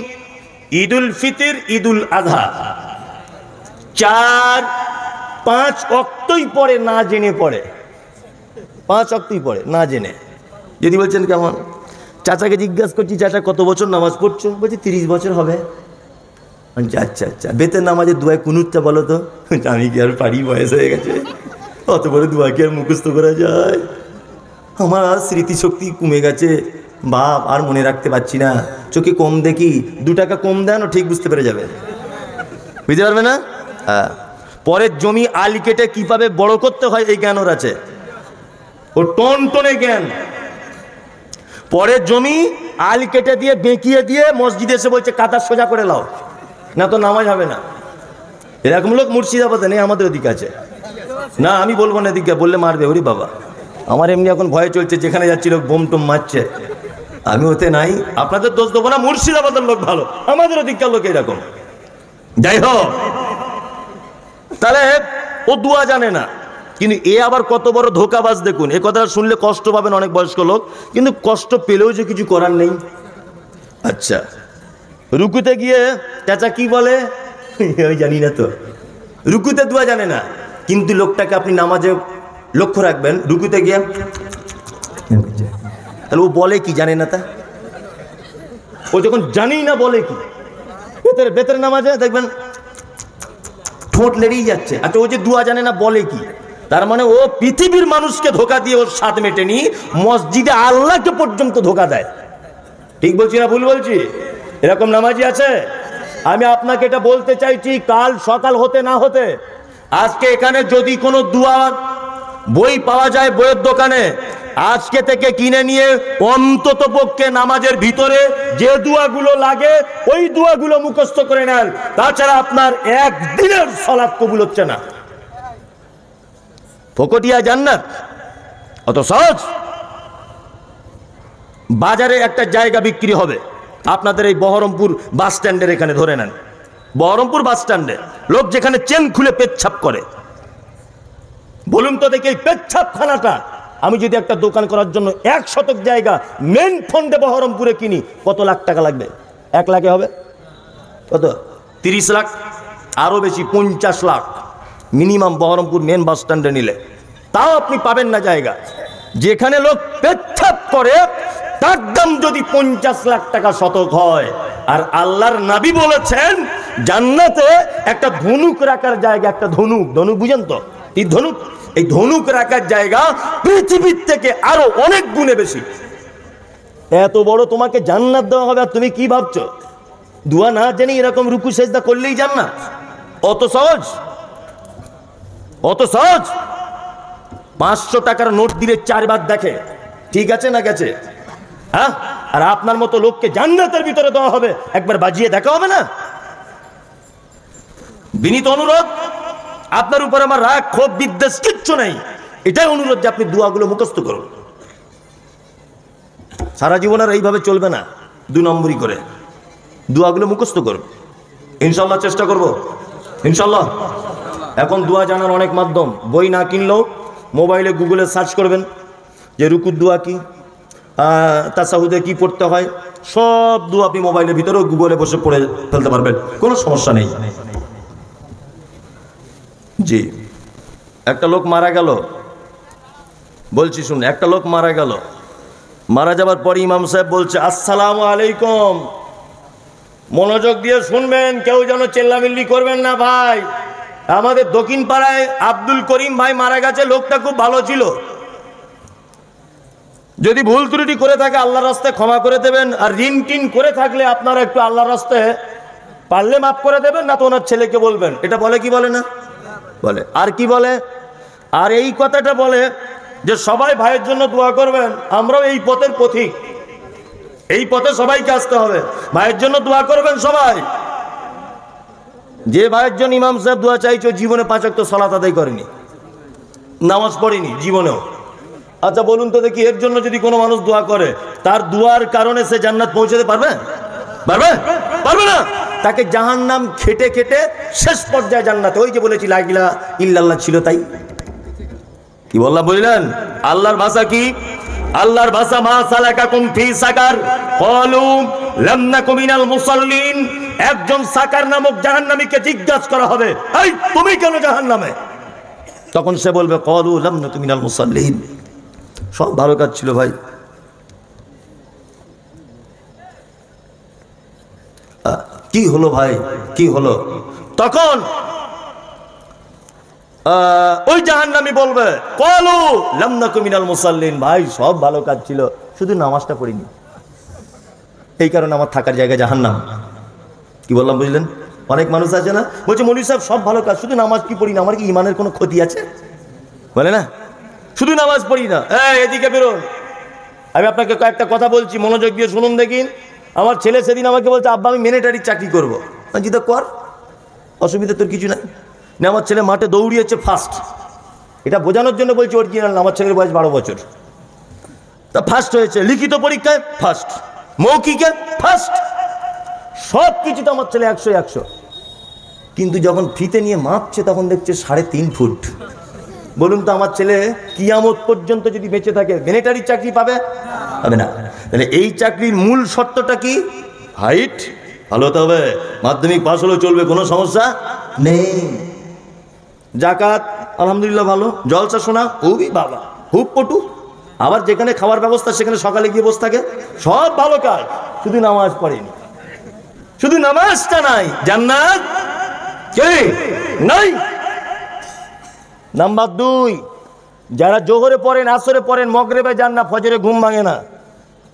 ঈদুল ফিতর ঈদুল আযহা। 4 5 ওয়াক্তই পড়ে না জেনে পড়ে, 5 ওয়াক্তই পড়ে না জেনে। যদি বলছেন কেমন, চাচাকে জিজ্ঞাসা করছি চাচা কত বছর নামাজ পড়ছো? বলছি 30 বছর হবে। আচ্ছা আচ্ছা, বেতের নামাজের দুয়ায় কুনুতটা বলো তো। আমি কি আর পারি, বয়স হয়ে গেছে, অত বড় দুয়া কি আর মুখস্থ করা যায়? আমার স্মৃতিশক্তি কমে গেছে বাপ, আর মনে রাখতে পারছি না, চোখে কম দেখি, 2 টাকা কম দেন ও ঠিক বুঝতে পেরে যাবে, বুঝতে পারবে না? হ্যাঁ, পরের জমি আল কেটে কিভাবে বড় করতে হয় এই জ্ঞান ওর আছে, ও টন টনে জ্ঞান। পরে জমি আল কেটে দিয়ে বেঁকিয়ে দিয়ে মসজিদে এসে বলছে কাদা সোজা করে লাও, না তো নামাজ হবে না। এরকম লোক মুর্শিদাবাদে নেই, আমাদের ওদিকে আছে। না আমি বলবো না, এদিকে বললে মারবে। ওরে বাবা, আমার এমনি এখন ভয়ে চলছে, যেখানে যাচ্ছি লোক বোম টোম মারছে, আমি ওতে নাই। আপনাদের দোষ দেবো না, মুর্শিদাবাদের লোক ভালো, আমাদের ওদিককার লোক এরকম। যাই হোক, তাহলে ও দুয়া জানে না, কিন্তু এ আবার কত বড় ধোকাবাজ দেখুন। এ কথা শুনলে কষ্ট পাবেন অনেক বয়স্ক লোক, কিন্তু কষ্ট পেলেও যে কিছু করার নেই। আচ্ছা, রুকুতে গিয়ে চাচা কি বলে ওই জানি না তো, রুকুতে দুয়া জানে না, কিন্তু লোকটাকে আপনি নামাজে লক্ষ্য রাখবেন, রুকুতে গিয়ে তাহলে ও বলে কি জানে না, তা ও যখন জানি না বলে কি, বেতের নামাজে দেখবেন ঠোঁট লেড়েই যাচ্ছে। আচ্ছা, ও যে দুয়া জানে না বলে কি, তার মানে ও পৃথিবীর মানুষকে ধোকা দিয়ে ওর স্বাদ মেটেনি, মসজিদে আল্লাহকে পর্যন্ত ধোকা দেয়। ঠিক বলছি না ভুল বলছি? এরকম নামাজি আছে। আমি আপনাকে এটা বলতে চাইছি, কাল সকাল হতে না হতে আজকে এখানে যদি কোনো দুয়ার বই পাওয়া যায় বইয়ের দোকানে, আজকে থেকে কিনে নিয়ে অন্তত পক্ষে নামাজের ভিতরে যে দুয়াগুলো লাগে ওই দুয়াগুলো মুখস্থ করে নেন, তাছাড়া আপনার একদিনের সালাত কবুল হচ্ছে না। ফকটিয়া জান্নাত অত সহজ। বাজারে একটা জায়গা বিক্রি হবে, আপনাদের এই বহরমপুর বাস স্ট্যান্ডের এখানে ধরে নেন, বহরমপুর বাস স্ট্যান্ডে লোক যেখানে চেন খুলে পেচ্ছাপ করে, বলুন তো দেখি এই পেচ্ছাপখানাটা আমি যদি একটা দোকান করার জন্য 1 শতক জায়গা মেন ফন্ডে বহরমপুরে কিনি, কত লাখ টাকা লাগবে? 1 লাখে হবে? কত? 30 লাখ, আরো বেশি 50 lakh minimum Baharampur main bus স্ট্যান্ডে নিলে। তাও আপনি পাবেন না জায়গা। যেখানে লোক পেচ্ছাপ করে তার দাম যদি 50 লাখ টাকা শতক হয়, আর আল্লাহর নবী বলেছেন জান্নাতে একটা ধনুক রাখার জায়গা, একটা ধনুক, ধনুক বুঝেন তো, এই ধনুক, এই ধনুক রাখার জায়গা পৃথিবীর থেকে আরো অনেক গুণে বেশি। এত বড় তোমাকে জান্নাত দেওয়া হবে, আর তুমি কি ভাবছো দুয়া না জেনে এরকম রুকু সেজদা করলেই জান্নাত? অত সহজ, অত সহজ। 500 টাকার নোট দিলে 4 বার দেখে ঠিক আছে না গেছে, হ্যাঁ? আর আপনার মতো লোককে জান্নাতের ভিতরে দেওয়া হবে, একবার বাজিয়ে দেখা হবে না? বিনীত অনুরোধ, আপনার উপর আমার রাগ ক্ষোভ বিদ্বেষ কিচ্ছু নেই, এটাই অনুরোধ যে আপনি দুয়াগুলো মুখস্থ করুন। সারা জীবন আর এইভাবে চলবে না, 2 নম্বরই করে দুয়াগুলো মুখস্থ করুন। ইনশাল্লাহ চেষ্টা করব, ইনশাল্লাহ। এখন দুয়া জানার অনেক মাধ্যম, বই না কিনলেও মোবাইলে গুগলে সার্চ করবেন যে রুকুর দুয়া কি, তাসাহুদে কি পড়তে হয়, সব দুয়া আপনি মোবাইলের ভিতরেও গুগলে বসে পড়ে ফেলতে পারবেন, কোনো সমস্যা নেই। জি, একটা লোক মারা গেল, বলছি শুনুন, একটা লোক মারা গেল, মারা যাবার পর ইমাম সাহেব বলছে আসসালামু আলাইকুম, মনোযোগ দিয়ে শুনবেন, কেউ যেন চেল্লামিল্লি করবেন না ভাই। আমাদের দক্ষিণ পাড়ায় আব্দুল করিম ভাই মারা গেছে, লোকটা খুব ভালো ছিল, যদি ভুল ত্রুটি করে থাকে আল্লাহর রাস্তায় ক্ষমা করে দেবেন, আর ঋণ টিন করে থাকলে আপনারা একটু আল্লাহর রাস্তায় পারলে মাফ করে দেবেন, না তো ওনার ছেলেকে বলবেন। এটা বলে কি বলে না? বলে। আর কি বলে? আর এই কথাটা বলে যে সবাই ভাইয়ের জন্য দোয়া করবেন, আমরাও এই পথের পথিক, এই পথে সবাইকে আসতে হবে, ভাইয়ের জন্য দোয়া করবেন সবাই। যে ভাইয়ের জন্য ইমাম সাহেব দোয়া চাইছো, জীবনে 5 ওয়াক্ত সালাত আদায় করেনি, নামাজ পড়েনি জীবনেও। আচ্ছা বলুন তো দেখি, এর জন্য যদি কোনো মানুষ দোয়া করে, তার দোয়ার কারণে সে জান্নাত পৌঁছাতে পারবে? পারবে? পারবে না। তাকে জাহান্নাম খেটে খেটে শেষ পর্যায়ে জান্নাতে, ওই যে বলেছি লা ইলাহা ইল্লাল্লাহ ছিল, তাই কি বললাম বুঝলেন? আল্লাহর ভাষা কি? আল্লাহর ভাষা মা সালাকাকুম ফি সাকার ক্বালু লাম নাকু মিনাল মুসাল্লিন। একজন সাকার নামক জাহান্নামীকে জিজ্ঞাসা করা হবে, এই তুমি কেন জাহান্নামে? তখন সে বলবে ক্বালু লাম নাকু মিনাল মুসাল্লিন। সব ভালো কাজ ছিল ভাই। কি হলো ভাই, কি হলো? তখন ওই জাহান্নামী বলবে ক্বালু লাম নাকু মিনাল মুসাল্লিন, ভাই সব ভালো কাজ ছিল, শুধু নামাজটা পড়িনি, এই কারণে আমার থাকার জায়গা জাহান্নাম। কি বললাম বুঝলেন? অনেক মানুষ আছে না, বলছে মৌলভী সাহেব সব ভালো কাজ, শুধু নামাজ কি পড়ি না, আমার কি ইমানের কোনো ক্ষতি আছে? বলে না, শুধু নামাজ পড়ি না, এদিকে বেরোন, আমি আপনাকে কয়েকটা কথা বলছি, মনোযোগ দিয়ে শুনুন দেখিন। আমার ছেলে সেদিন আমাকে বলছে, আব্বা আমি মিলিটারির চাকরি করবো। আমি তো কর, অসুবিধা তোর কিছু নাই। না আমার ছেলে মাঠে দৌড়িয়েছে ফার্স্ট, এটা বোঝানোর জন্য বলছি অরিজিনাল না, আমার ছেলের বয়স 12 বছর, তা ফার্স্ট হয়েছে। লিখিত পরীক্ষায় ফার্স্ট, মৌখিকে ফার্স্ট, সব কিছুতে আমার ছেলে 100-100। কিন্তু যখন ফিতে নিয়ে মাপছে তখন দেখছে 3.5 ফুট। বলুন তো আমার ছেলে কিয়ামত পর্যন্ত যদি বেঁচে থাকে মিলিটারির চাকরি পাবে? পাবে না। তাহলে এই চাকরির মূল শর্তটা কি? হাইট ভালো হতে হবে, মাধ্যমিক পাস হলেও চলবে, কোনো সমস্যা নেই। জাকাত আলহামদুলিল্লাহ ভালো, জলসা শোনা খুবই বাবা, খুব পটু। আবার যেখানে খাওয়ার ব্যবস্থা সেখানে সকালে গিয়ে বসে থাকে, সব ভালো কাজ, শুধু নামাজ পড়েনি, শুধু নামাজটা নাই, জান্নাত কে নাই। নাম্বার 2, যারা জোহরে পড়েন, আসরে পড়েন, মগরিবে যান না, ফজরে ঘুম ভাঙে না,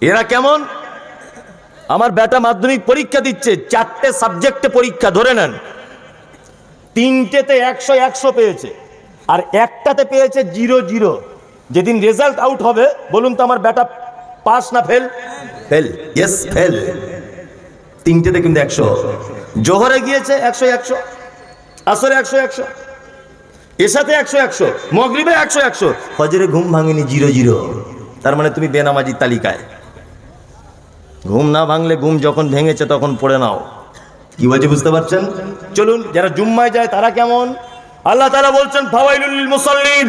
এরা কেমন? আমার বেটা মাধ্যমিক পরীক্ষা দিচ্ছে, 4টে সাবজেক্টে পরীক্ষা, ধরে নেন 3টেতে 100-100 পেয়েছে, আর একটাতে পেয়েছে 0-0। যেদিন রেজাল্ট আউট হবে বলুন তো আমার বেটা পাস না ফেল? Fail, yes fail. 3টেতে কিন্তু 100, জোহরে গিয়েছে 100-100, আসরে 100-100, এসাতে 100-100, মগরিবে 100-100, ফজরে ঘুম ভাঙেনি 0-0। তার মানে তুমি বেনামাজির তালিকায়। ঘুম না ভাঙলে, ঘুম যখন ভেঙেছে তখন পড়ে নাও। কি বলছে বুঝতে পারছেন? চলুন, যারা জুম্মায় যায় তারা কেমন? আল্লাহ তাআলা বলছেন ফাওয়াইলুল লিল মুসাল্লিন,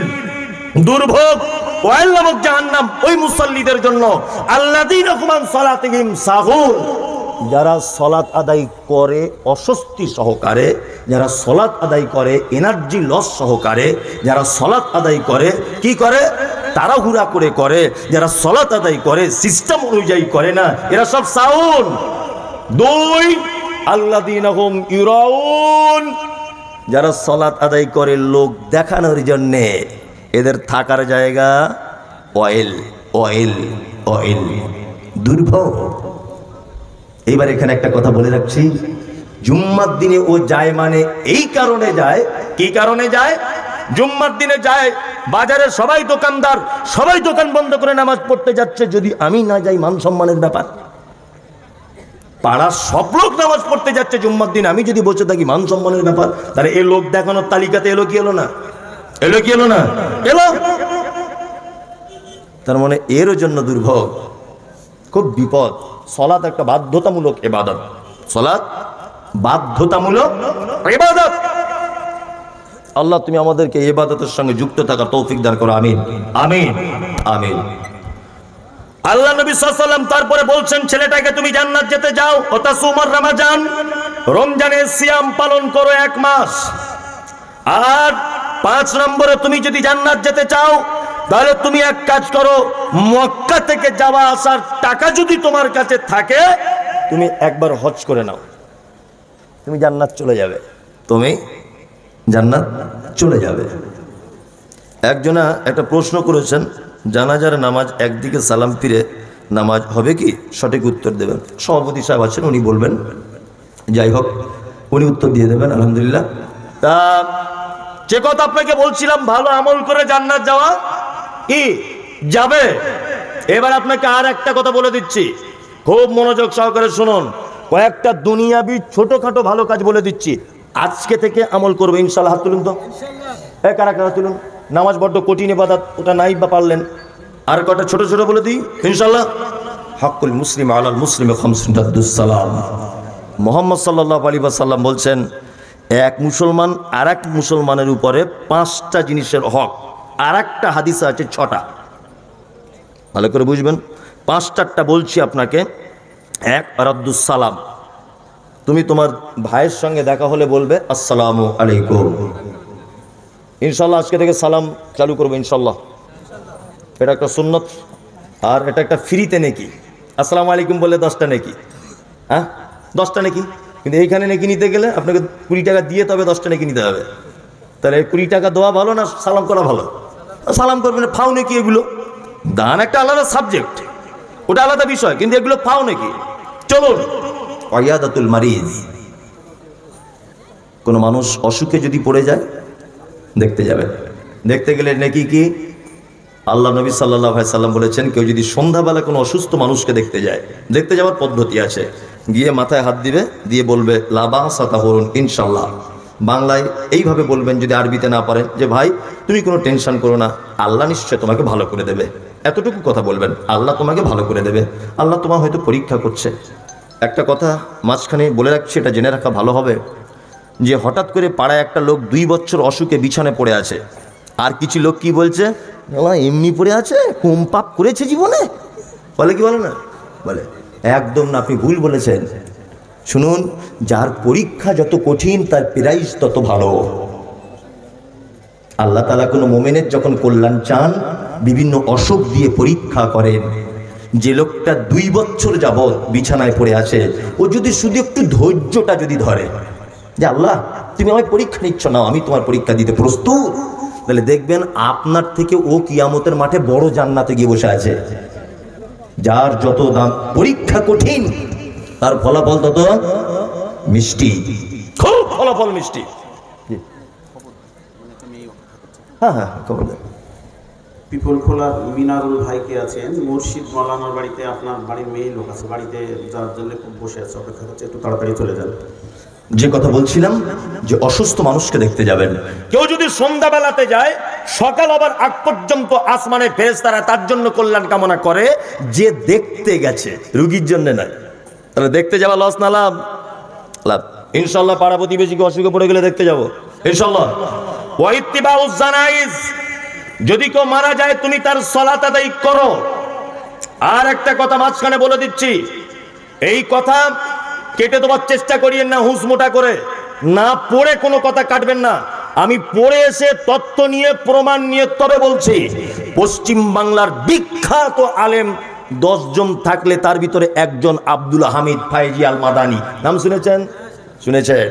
দুর্ভোগ ওয়াইল নামক জাহান্নাম ওই মুসাল্লিদের জন্য, আল্লাযীনা হুম আন সালাতিহিম সাহুন, যারা সালাত আদায় করে অস্বস্তি সহকারে, যারা সালাত আদায় করে এনার্জি লস সহকারে, যারা সালাত আদায় করে কি করে? তাড়াহুড়া করে, যারা সালাত আদায় করে সিস্টেম অনুযায়ী করে না, এরা সব সাহুন। 2, আল্লাযীনা হুম ইউরাউন, যারা সালাত আদায় করে লোক দেখানোর জন্যে, এদের থাকার জায়গা অয়েল অয়েল অয়েল, দুর্ভোগ। এইবার এখানে একটা কথা বলে রাখছি, জুম্মার দিনে ও যায় মানে এই কারণে যায়। কি কারণে যায়? জুম্মার দিনে যায়, বাজারে সবাই দোকানদার, সবাই দোকান বন্ধ করে নামাজ পড়তে যাচ্ছে, যদি আমি না যাই মান সম্মানের ব্যাপার। পাড়ার সব লোক নামাজ পড়তে যাচ্ছে জুম্মার দিন, আমি যদি বসে থাকি মান সম্মানের ব্যাপার। তাহলে এই লোক দেখানোর তালিকাতে এলো কি এলো না? এলো কি এলো না? এলো। তার মানে এর জন্য দুর্ভোগ, খুব বিপদ। সালাত একটা বাধ্যতামূলক ইবাদত, সালাত বাধ্যতামূলক ইবাদত। আল্লাহ তুমি আমাদেরকে ইবাদতের সঙ্গে যুক্ত থাকার তৌফিক দান করো, আমিন আমিন আমিন। আল্লাহ নবী সাল্লাল্লাহু আলাইহি ওয়াসাল্লাম তারপরে বলছেন, ছেলেটাকে তুমি জান্নাত যেতে যাও, ওতাসুমার রমাজান, রমজানের সিয়াম পালন করো 1 মাস। আর 5 নম্বরে তুমি যদি জান্নাত যেতে চাও তাহলে তুমি এক কাজ করো, মক্কা থেকে যাওয়া আসার টাকা যদি তোমার কাছে থাকে তুমি একবার হজ করে নাও, তুমি জান্নাত চলে যাবে, তুমি জান্নাত চলে যাবে। একজনা একটা প্রশ্ন করেছেন, জানাজার নামাজ একদিকে সালাম ফিরে নামাজ হবে কি? সঠিক উত্তর দেবেন, সভাপতি সাহেব আছেন উনি বলবেন, যাই হোক উনি উত্তর দিয়ে দেবেন আলহামদুলিল্লাহ। তা যে কথা আপনাকে বলছিলাম, ভালো আমল করে জান্নাত যাওয়া কি যাবে। এবার আপনাকে আর একটা কথা বলে দিচ্ছি, খুব মনোযোগ সহকারে শুনুন। কয়েকটা দুনিয়াবি ছোটখাটো ভালো কাজ বলে দিচ্ছি, আজকে থেকে আমল করবে ইনশাআল্লাহ। হাত তুলুন তো, কারা কারা তুলুন। নামাজ বড্ড কঠিন ইবাদত, ওটা নাই বা পারলেন, আর কটা ছোট ছোট বলে দিই ইনশাআল্লাহ। হাক্কুল মুসলিম আলাল মুসলিমে খামসুন রাদ্দুস সালাম। মুহাম্মদ সাল্লাল্লাহু আলাইহি ওয়াসাল্লাম বলছেন, এক মুসলমান আর এক মুসলমানের উপরে 5টা জিনিসের হক। আর একটা হাদিসে আছে 6টা, ভালো করে বুঝবেন। 5টা বলছি আপনাকে। 1, রাদ্দুস সালাম, তুমি তোমার ভাইয়ের সঙ্গে দেখা হলে বলবে আসসালামু আলাইকুম। ইনশাল্লাহ আজকে থেকে সালাম চালু করবো ইনশাল্লাহ, এটা একটা সুন্নত। আর এটা একটা ফ্রিতে নেকি, আসসালামু আলাইকুম বললে 10টা নেকি, হ্যাঁ 10টা নেকি। কিন্তু এইখানে নেকি নিতে গেলে আপনাকে 20 টাকা দিয়ে তবে 10টা নেকি নিতে হবে। তাহলে 20 টাকা দেওয়া ভালো না সালাম করা ভালো? সালাম করবেন, ফাও নেকি এগুলো। দান একটা আলাদা সাবজেক্ট, ওটা আলাদা বিষয়, কিন্তু এগুলো ফাও নেকি। চলুন, ওয়াইয়াদাতুল মারিজ, কোনো মানুষ অসুখে যদি পড়ে যায় দেখতে যাবে, দেখতে গেলে নেকি কি আল্লাহ নবী সাল্লাল্লাহু আলাইহি সাল্লাম বলেছেন, কেউ যদি সন্ধ্যাবেলা কোনো অসুস্থ মানুষকে দেখতে যায়, দেখতে যাওয়ার পদ্ধতি আছে, গিয়ে মাথায় হাত দিবে, দিয়ে বলবে লা বা'সা তাহুরুন ইনশাআল্লাহ। বাংলায় এইভাবে বলবেন, যদি আরবিতে না পারেন, যে ভাই তুমি কোনো টেনশন করো না, আল্লাহ নিশ্চয় তোমাকে ভালো করে দেবে। এতটুকু কথা বলবেন, আল্লাহ তোমাকে ভালো করে দেবে, আল্লাহ তোমার হয়তো পরীক্ষা করছে। একটা কথা মাঝখানে বলে রাখছি, এটা জেনে রাখা ভালো হবে, যে হঠাৎ করে পাড়ায় একটা লোক 2 বছর অসুখে বিছানে পড়ে আছে, আর কিছু লোক কি বলছে, এমনি পড়ে আছে, কম পাপ করেছে জীবনে, বলে কি বলে না, বলে একদম না, আপনি ভুল বলেছেন। শুনুন, যার পরীক্ষা যত কঠিন তার প্রাইজ তত ভালো। আল্লাহ তাআলা কোনো মুমিনের যখন কল্যাণ চান, বিভিন্ন অসুখ দিয়ে পরীক্ষা করেন। যে লোকটা 2 বছর যাবৎ বিছানায় পড়ে আছে, ও যদি শুধু একটু ধৈর্যটা যদি ধরে, যে আল্লাহ তুমি আমায় পরীক্ষা নিচ্ছ না, আমি তোমার পরীক্ষা দিতে প্রস্তুত, তাহলে দেখবেন আপনার থেকে ও কিয়ামতের মাঠে বড় জান্নাতে গিয়ে বসে আছে। যার যত দাম পরীক্ষা কঠিন, তার ফলাফল তত মিষ্টি, খুব ফলাফল মিষ্টি। হ্যাঁ হ্যাঁ, খবর দেন। পিপলখোলার মিনারুল ভাইকে আছেন, মুর্শিদ মৌলানার বাড়িতে আপনার বাড়ির মেয়ে লোক আছে, বাড়িতে যাওয়ার জন্য খুব বসে আছে, অপেক্ষা করছে, একটু তাড়াতাড়ি চলে যান। যে কথা বলছিলাম, যে অসুস্থ মানুষকে দেখতে যাবেন, কেউ যদি সন্ধ্যাবেলাতে যায়, সকাল আবার আগ পর্যন্ত আসমানে ফেরেশতারা তার জন্য কল্যাণ কামনা করে, যে দেখতে গেছে, রুগীর জন্য নয়। তাহলে দেখতে যাওয়া লস না লাভ? লাভ। ইনশাআল্লাহ পাড়া প্রতিবেশীকে অসুখে পড়ে গেলে দেখতে যাবো ইনশাআল্লাহ। ওয়া ইত্তিবাউজ জানাইজ, যদি কেউ মারা যায় তুমি তার সালাত আদায় করো। আর একটা কথা মাঝখানে বলে দিচ্ছি, এই কথা কেটে দেওয়ার চেষ্টা করিয়েন না হুঁশ মোটা করে, না পড়ে কোনো কথা কাটবেন না। আমি পড়ে এসে তথ্য নিয়ে প্রমাণ নিয়ে তবে বলছি। পশ্চিম বাংলার বিখ্যাত আলেম 10 জন থাকলে তার ভিতরে একজন আব্দুল হামিদ ফাইজি আল মাদানী, নাম শুনেছেন? শুনেছেন?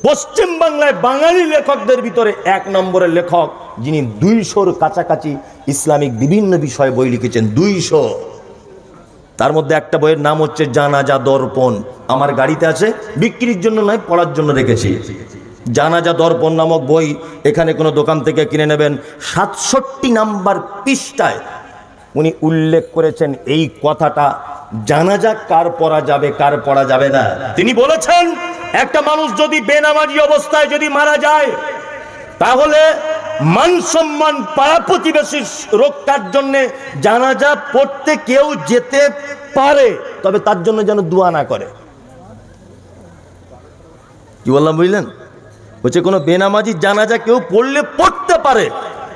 পশ্চিম বাংলায় বাঙালি লেখকদের ভিতরে 1 নম্বরের লেখক, যিনি 200-র কাছাকাছি ইসলামিক বিভিন্ন বিষয়ে বই লিখেছেন, 200। তার মধ্যে একটা বইয়ের নাম হচ্ছে জানাজা দর্পণ, আমার গাড়িতে আছে, বিক্রির জন্য নয়, পড়ার জন্য রেখেছি। জানাজা দর্পণ নামক বই এখানে কোনো দোকান থেকে কিনে নেবেন। 67 নাম্বার পৃষ্ঠায় উনি উল্লেখ করেছেন এই কথাটা, জানাজা কার পড়া যাবে কার পড়া যাবে না। তিনি বলেছেন, একটা মানুষ যদি বেনামাজি অবস্থায় যদি মারা যায়, তাহলে মান সম্মান পাড়া প্রতিবেশীর রক্ষার জন্য জানাজা পড়তে কেউ যেতে পারে, তবে তার জন্য যেন দোয়া না করে। কি বললাম বুঝলেন? বলছে কোনো বেনামাজি জানাজা কেউ পড়লে পড়তে পারে,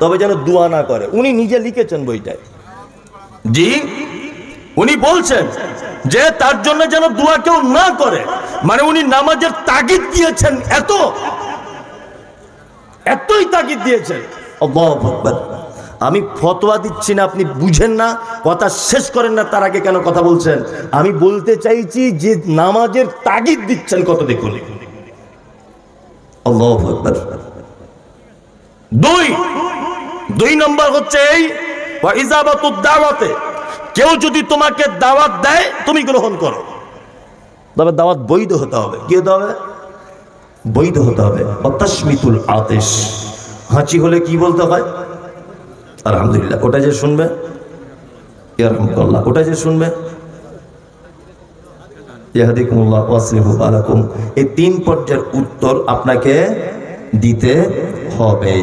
তবে যেন দোয়া না করে। উনি নিজে লিখেছেন বইটায়। জি, উনি বলছেন যে তার জন্য যেন দোয়া কেউ না করে, মানে উনি নামাজের তাগিদ দিয়েছেন, এতই তাগিদ দিয়েছেন। আল্লাহু আকবার। আমি ফতোয়া দিচ্ছি না, আপনি বুঝেন না, কথা শেষ করেন না, তার আগে কেন কথা বলছেন? আমি বলতে চাইছি যে নামাজের তাগিদ দিচ্ছেন কত দেখুন। আল্লাহু আকবার। 2 নম্বর হচ্ছে এই ওয়া ইজাবাতুদ দাওয়াতে, কেউ যদি তোমাকে দাওয়াত দেয় তুমি গ্রহণ করো, তবে দাওয়াত বৈধ হতে হবে। কি হতে হবে? বৈধ হতে হবে। অতাশমিতুল আতিশ, হাঁচি হলে কি বলতে হয়? আলহামদুলিল্লাহ। ওটা যে শুনবে, ইয়ারহামুকাল্লাহ, ওটা যে শুনবে, ইয়াহদিকুমুল্লাহ ওয়া আসলিহু বালাকুম, এই 3 পর্যায়ের উত্তর আপনাকে দিতে হবে।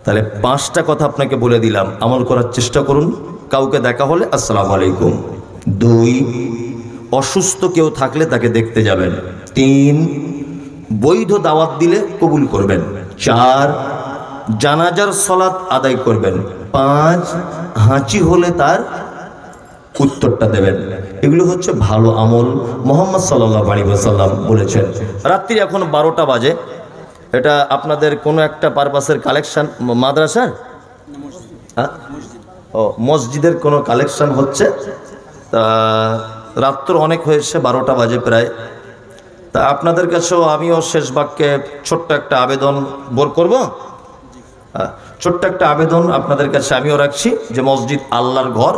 তাহলে 5টা কথা আপনাকে বলে দিলাম, আমল করার চেষ্টা করুন। কাউকে দেখা হলে আসসালামু আলাইকুম। 2, অসুস্থ কেউ থাকলে তাকে দেখতে যাবেন। 3, বৈধ দাওয়াত দিলে কবুল করবেন। 4, জানাজার সালাত আদায় করবেন। 5, হাঁচি হলে তার উত্তরটা দেবেন। এগুলো হচ্ছে ভালো আমল, মুহাম্মদ সাল্লাল্লাহু আলাইহি ওয়াসাল্লাম বলেছেন। রাত্রি এখন 12টা বাজে, এটা আপনাদের কোনো একটা পারপাসের কালেকশন, মাদ্রাসার মসজিদের কোনো কালেকশন হচ্ছে। তা রাত্র অনেক হয়েছে, 12টা বাজে প্রায়। তা আপনাদের কাছেও আমিও শেষ বাক্যে ছোট্ট একটা আবেদন করব। ছোট্ট একটা আবেদন আপনাদের কাছে আমিও রাখছি, যে মসজিদ আল্লাহর ঘর।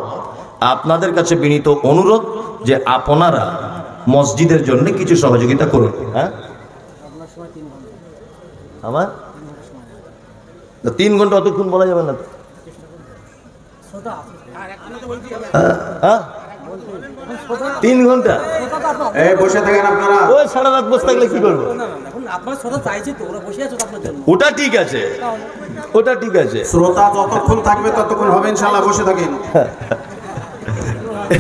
আপনাদের কাছে বিনীত অনুরোধ যে আপনারা মসজিদের জন্য কিছু সহযোগিতা করুন। হ্যাঁ, আমার 3 ঘন্টা অতক্ষণ বলা যাবে না তো। হ্যাঁ 3 ঘন্টা এই বসে থাকেন আপনারা। ওই সারা রাত বসে থাকলে কি করবো? ওটা ঠিক আছে, ওটা ঠিক আছে। শ্রোতা যতক্ষণ থাকবে ততক্ষণ হবে ইনশাআল্লাহ, বসে থাকেন।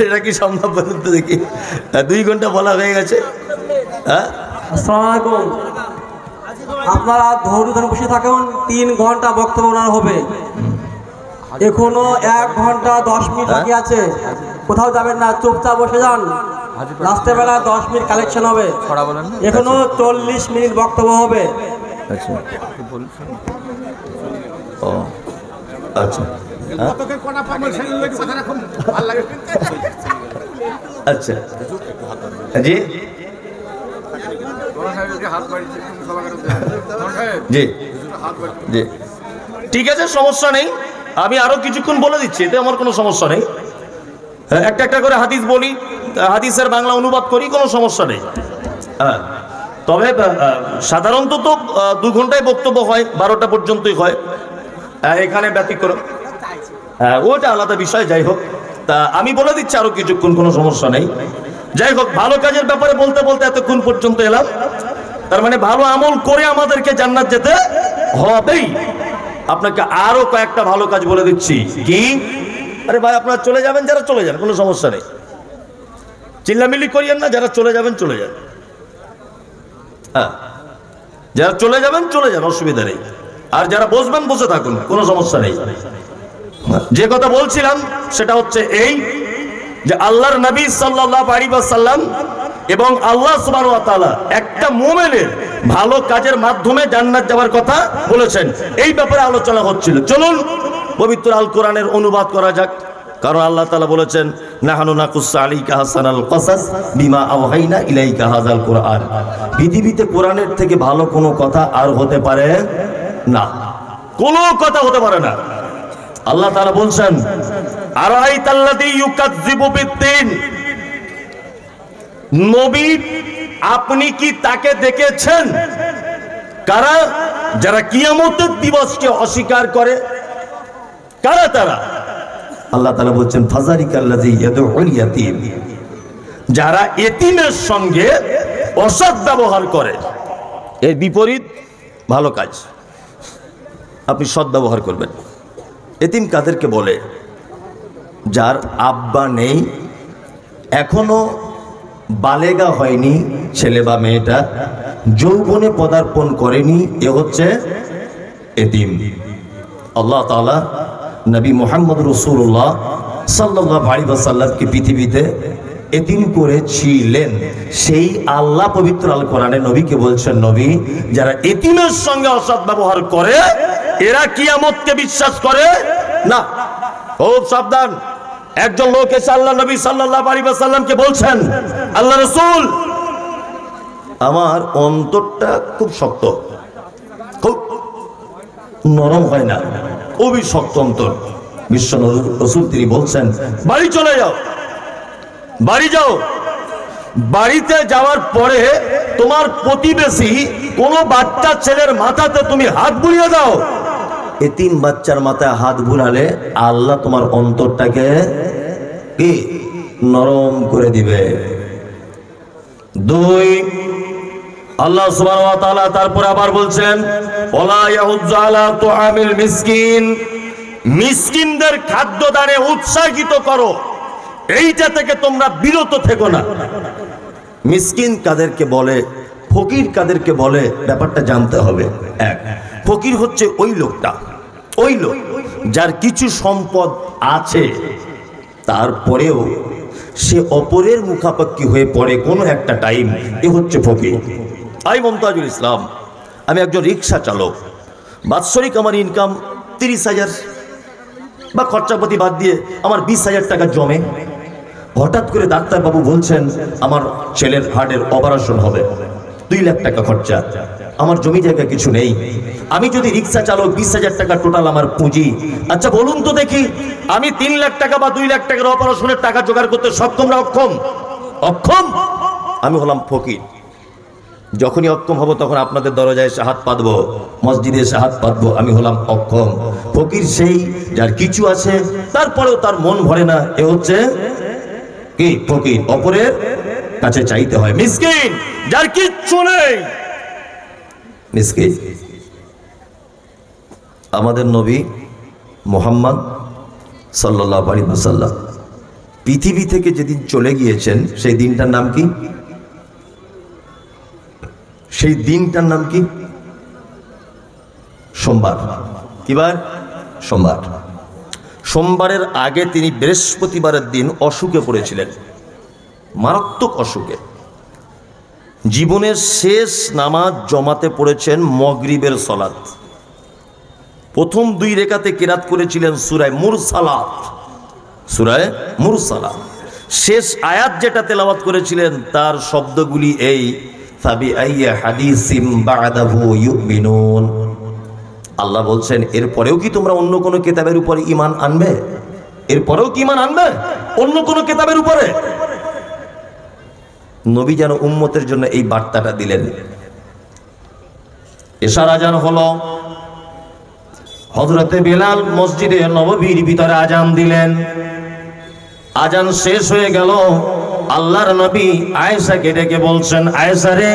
এটা কি সম্ভব বলুন তো দেখি? 2 ঘন্টা বলা হয়ে গেছে। হ্যাঁ আসসালামু আলাইকুম। আপনারা ধৈর্য ধরে বসে থাকুন, 3 ঘন্টা বক্তব্য ওনার হবে। এখনো 1 ঘন্টা 10 মিনিট বাকি আছে। কোথাও যাবেন না, চুপচাপ বসে যান। লাস্টের বেলা 10 মিনিট কালেকশন হবে। এখনো 40 মিনিট বক্তব্য হবে। আচ্ছা ও আচ্ছা আচ্ছা জি জি জি ঠিক আছে, সমস্যা নেই। আমি আরো কিছুক্ষণ বলে দিচ্ছি, এতে আমার কোনো সমস্যা নেই। একটা একটা করে হাদিস বলি, হাদিসের বাংলা অনুবাদ করি, কোনো সমস্যা নেই। হ্যাঁ তবে সাধারণত তো 2 ঘন্টায় বক্তব্য হয়, 12টা পর্যন্তই হয়। এখানে ব্যতিক্রম, ওটা আলাদা বিষয়। যাই হোক, তা আমি বলে দিচ্ছি আরো কিছুক্ষণ, কোনো সমস্যা নেই। যাই হোক, ভালো কাজের ব্যাপারে বলতে বলতে এতক্ষণ পর্যন্ত এলাম। তার মানে ভালো আমল করে আমাদেরকে জান্নাত যেতে হবেই। আপনাকে আরো কয়েকটা ভালো কাজ বলে দিচ্ছি। কি? আরে ভাই আপনারা চলে যাবেন, যারা চলে যান, কোনো সমস্যা নেই। চিল্লামিল্লি করিয়েন না, যারা চলে যাবেন চলে যান। হ্যাঁ যারা চলে যাবেন চলে যান, অসুবিধা নেই। আর যারা বসবেন বসে থাকুন, কোনো সমস্যা নেই। যে কথা বলছিলাম সেটা হচ্ছে এই যে আল্লাহর নবী সাল্লাল্লাহু আলাইহি ওয়াসাল্লাম এবং আল্লাহ সুবহানাহু ওয়া তাআলা একটা মুমিনের ভালো কাজের মাধ্যমে জান্নাত যাওয়ার কথা বলেছেন। এই ব্যাপারে আলোচনা হচ্ছিল। চলুন পবিত্র আল কোরআনের অনুবাদ করা যাক। কারণ আল্লাহ তাআলা বলেছেন, নাহানু নাকুসসু আলাইকা হাসানাল কসাস বিমা আওহাইনা ইলাইকা হাযাল কোরআন। পৃথিবীতে কোরআনের থেকে ভালো কোনো কথা আর হতে পারে না, কোনো কথা হতে পারে না। আল্লাহ তাআলা বলছেন, আরাইতাল্লাযী ইউকাযযিবু বিদ্দীন, নবী আপনি কি তাকে দেখেছেন? কারা? যারা কিয়ামতের দিবসকে অস্বীকার করে। কারা তারা? আল্লাহ তাআলা বলছেন, ফাযালিকাল্লাযী ইয়াদউল ইয়াতীম, যারা এতিমের সঙ্গে অসৎ ব্যবহার করে। এর বিপরীত ভালো কাজ, আপনি সৎ ব্যবহার করবেন। এতিম কাদেরকে বলে? যার আব্বা নেই, এখনো বালেগা হয়নি ছেলে বা মেয়েটা, যৌবনে পদার্পণ করেনি, এ হচ্ছে এতিম। আল্লাহ তাআলা নবী মুহাম্মদ রাসূলুল্লাহ সাল্লাল্লাহু আলাইহি ওয়াসাল্লামকে পৃথিবীতে এতিম করেছিলেন। সেই আল্লাহ পবিত্র আল কোরআনে নবীকে বলছেন, নবী যারা এতিমের সঙ্গে অসৎ ব্যবহার করে এরা কিয়ামতকে বিশ্বাস করে না। খুব সাবধান। একজন লোক এসে আল্লাহ নবী সাল্লাল্লাহু আলাইহি ওয়াসাল্লামকে বলছেন, আল্লাহ রাসূল আমার অন্তরটা খুব শক্ত, খুব নরম হয় না, খুবই শক্ত অন্তর। বিশ্ব রাসূল তিনি বলছেন, বাড়ি চলে যাও, বাড়ি যাও। বাড়িতে যাওয়ার পরে তোমার প্রতিবেশী কোনো বাচ্চা ছেলের মাথাতে তুমি হাত বুলিয়ে দাও। এতিম বাচ্চার মাথায় হাত বুলালে আল্লাহ তোমার অন্তরটাকে কি নরম করে দিবে। 2, আল্লাহ সুবহানাহু ওয়া তাআলা তারপর আবার বলছেন, ওয়ালা ইয়াহুজ্জু আলা তুআমিল মিসকিন, মিসকিনদের খাদ্য দানে উৎসাহিত করো, এইটা থেকে তোমরা বিরত থেকো না। মিসকিন কাদেরকে বলে, ফকির কাদেরকে বলে, ব্যাপারটা জানতে হবে। 1, ফকির হচ্ছে ওই লোকটা, ওই লোক যার কিছু সম্পদ আছে, তারপরেও সে অপরের মুখাপেক্ষী হয়ে পড়ে কোনো একটা টাইম, এ হচ্ছে ফকির। আমি মমতাজুল ইসলাম, আমি একজন রিক্সা চালক। বাৎসরিক আমার ইনকাম 30,000 বা খরচাপাতি বাদ দিয়ে আমার 20,000 টাকা জমে। হঠাৎ করে ডাক্তারবাবু বলছেন আমার ছেলের হার্টের অপারেশন হবে, 2 লাখ টাকা খরচা, আমার জমি জায়গা কিছু নেই। আমি যদি রিক্সা চালক, 20,000 টাকা টোটাল আমার পুঁজি। আচ্ছা বলুন তো দেখি, আমি 3 লাখ টাকা বা 2 লাখ টাকার অপারেশনের টাকা জোগাড় করতে সক্ষম না অক্ষম? অক্ষম। আমি হলাম ফকির। যখনই অক্ষম হব তখন আপনাদের দরজায় এসে হাত পাতবো, মসজিদে এসে হাত পাতবো। আমি হলাম অক্ষম। ফকির সেই যার কিছু আছে তারপরেও তার মন ভরে না, এ হচ্ছে কি ফকির, অপরের কাছে চাইতে হয়। মিসকিন যার কিচ্ছু নেই, মিসকিন। আমাদের নবী মুহাম্মদ সাল্লাল্লাহু আলাইহি ওয়াসাল্লাম পৃথিবী থেকে যেদিন চলে গিয়েছেন সেই দিনটার নাম কি? সেই দিনটার নাম কি? সোমবার। কিবার? সোমবার। সোমবারের আগে তিনি বৃহস্পতিবারের দিন অসুখে পড়েছিলেন, মারাত্মক অসুখে। জীবনের শেষ নামাজ জমাতে পড়েছেন মাগরিবের সালাত। প্রথম 2 রেকাতে কিরাত করেছিলেন সূরা মুরসালাত, সূরা মুরসালাত। শেষ আয়াত যেটা তেলাওয়াত করেছিলেন তার শব্দগুলি এই, ফাবিআইয়ি হাদিসিম বা'দাহু ইউমিনুন। আল্লাহ বলছেন এরপরেও কি তোমরা অন্য কোনো কিতাবের উপরে ঈমান আনবে? এরপরেও কি ঈমান আনবে অন্য কোনো কিতাবের উপরে? নবী যেন উম্মতের জন্য এই বার্তাটা দিলেন। এশার আজান হলো, হযরতে বিলাল মসজিদে নববীর ভিতরে আজান দিলেন। আজান শেষ হয়ে গেল, আল্লাহর নবী আয়েশাকে ডেকে বলছেন, আয়েশা রে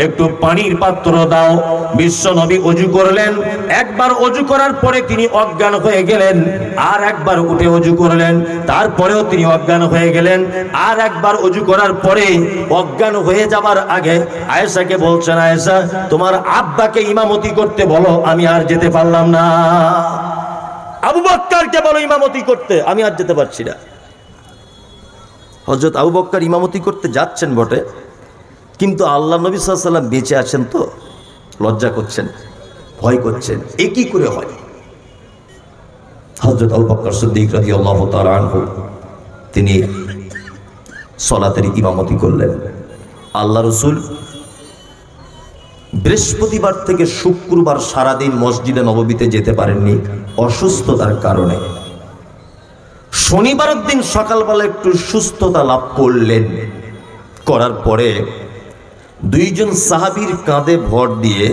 একটু পানির পাত্র দাও। বিশ্ব নবী ওযু করলেন, একবার ওযু করার পরে তিনি অজ্ঞান হয়ে গেলেন, আর একবার উঠে ওযু করলেন, তারপরেও তিনি অজ্ঞান হয়ে গেলেন, আর একবার ওযু করার পরে অজ্ঞান হয়ে যাবার আগে আয়েশাকে বলছেন, আয়েশা তোমার আব্বাকে ইমামতি করতে বলো, আমি আর যেতে পারলাম না। আবু বকরকে বলো ইমামতি করতে, আমি আর যেতে পারছি না। হযরত আবু বকর ইমামতি করতে যাচ্ছেন বটে, কিন্তু আল্লাহ নবী সাল্লাল্লাহু আলাইহি ওয়াসাল্লাম বেঁচে আছেন তো লজ্জা করছেন, ভয় করছেন, এ কি করে হয়। হযরত আবু বকর সিদ্দিক রাদিয়াল্লাহু তাআলা আনহু তিনি সালাতের ইমামতি করলেন। আল্লাহ রাসূল বৃহস্পতিবার থেকে শুক্রবার সারাদিন মসজিদে নববীতে যেতে পারেননি অসুস্থতার কারণে। শনিবারের দিন সকালবেলা একটু সুস্থতা লাভ করলেন, করার পরে 2 জন সাহাবীর কাঁধে ভর দিয়ে